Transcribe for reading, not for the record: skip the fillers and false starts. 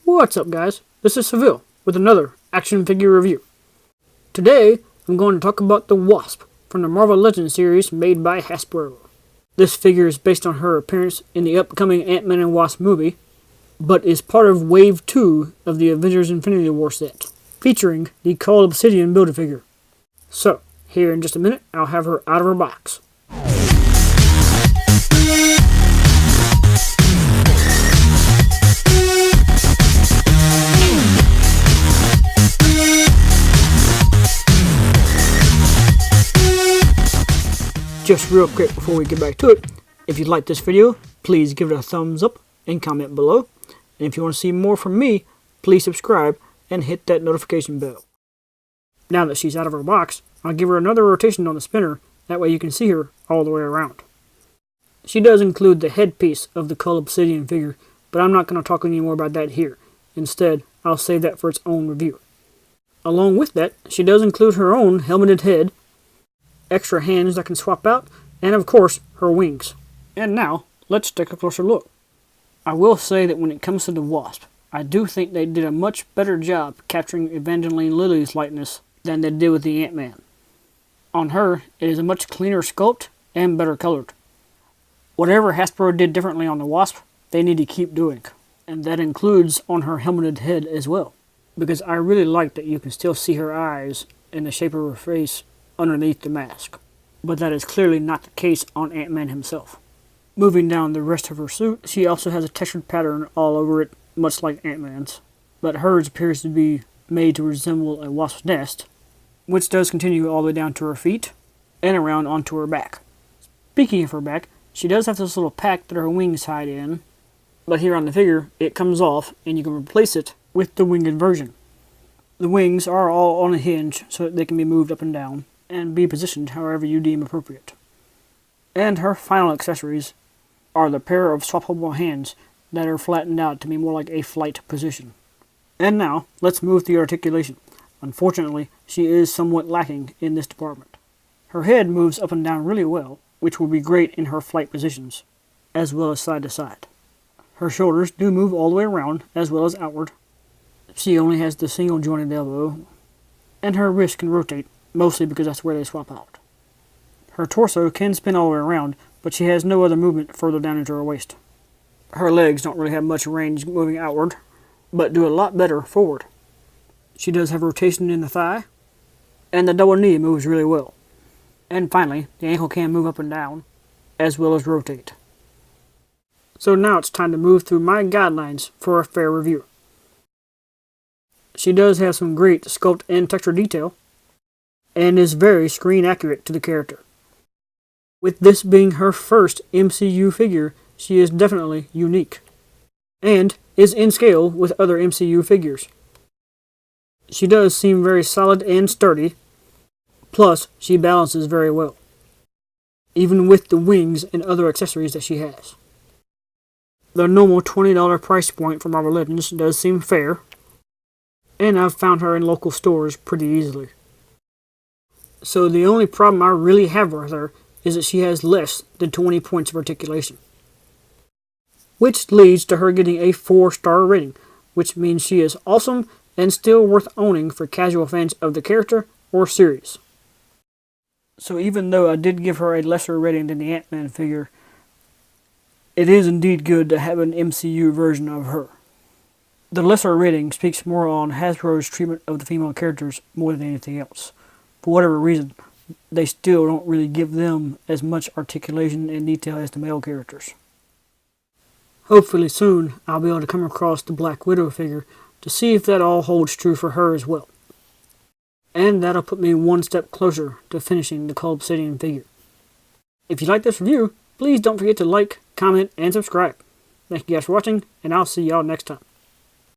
What's up, guys? This is Seville with another action figure review. Today, I'm going to talk about the Wasp from the Marvel Legends series made by Hasbro. This figure is based on her appearance in the upcoming Ant-Man and Wasp movie, but is part of Wave 2 of the Avengers Infinity War set, featuring the Call Obsidian Build-A-Figure. So, here in just a minute, I'll have her out of her box. Just real quick before we get back to it, if you like this video, please give it a thumbs up and comment below. And if you want to see more from me, please subscribe and hit that notification bell. Now that she's out of her box, I'll give her another rotation on the spinner, that way you can see her all the way around. She does include the headpiece of the Call Obsidian figure, but I'm not going to talk any more about that here. Instead, I'll save that for its own review. Along with that, she does include her own helmeted head, extra hands that can swap out, and of course, her wings. And now, let's take a closer look. I will say that when it comes to the Wasp, I do think they did a much better job capturing Evangeline Lilly's likeness than they did with the Ant-Man. On her, it is a much cleaner sculpt and better colored. Whatever Hasbro did differently on the Wasp, they need to keep doing. And that includes on her helmeted head as well. Because I really like that you can still see her eyes in the shape of her face underneath the mask, but that is clearly not the case on Ant-Man himself. Moving down the rest of her suit, she also has a textured pattern all over it, much like Ant-Man's, but hers appears to be made to resemble a wasp's nest, which does continue all the way down to her feet and around onto her back. Speaking of her back, she does have this little pack that her wings hide in, but here on the figure, it comes off and you can replace it with the winged version. The wings are all on a hinge so that they can be moved up and down and be positioned however you deem appropriate. And her final accessories are the pair of swappable hands that are flattened out to be more like a flight position. And now, let's move to the articulation. Unfortunately, she is somewhat lacking in this department. Her head moves up and down really well, which will be great in her flight positions, as well as side to side. Her shoulders do move all the way around, as well as outward. She only has the single jointed elbow, and her wrist can rotate, mostly because that's where they swap out. Her torso can spin all the way around, but she has no other movement further down into her waist. Her legs don't really have much range moving outward, but do a lot better forward. She does have rotation in the thigh, and the double knee moves really well. And finally, the ankle can move up and down, as well as rotate. So now it's time to move through my guidelines for a fair review. She does have some great sculpt and texture detail, and is very screen accurate to the character. With this being her first MCU figure, she is definitely unique, and is in scale with other MCU figures. She does seem very solid and sturdy, plus she balances very well, even with the wings and other accessories that she has. The normal $20 price point for Marvel Legends does seem fair, and I've found her in local stores pretty easily. So the only problem I really have with her is that she has less than 20 points of articulation, which leads to her getting a 4-star rating, which means she is awesome and still worth owning for casual fans of the character or series. So even though I did give her a lesser rating than the Ant-Man figure, it is indeed good to have an MCU version of her. The lesser rating speaks more on Hasbro's treatment of the female characters more than anything else. For whatever reason, they still don't really give them as much articulation and detail as the male characters. Hopefully soon, I'll be able to come across the Black Widow figure to see if that all holds true for her as well. And that'll put me one step closer to finishing the Call Obsidian figure. If you like this review, please don't forget to like, comment, and subscribe. Thank you guys for watching, and I'll see y'all next time.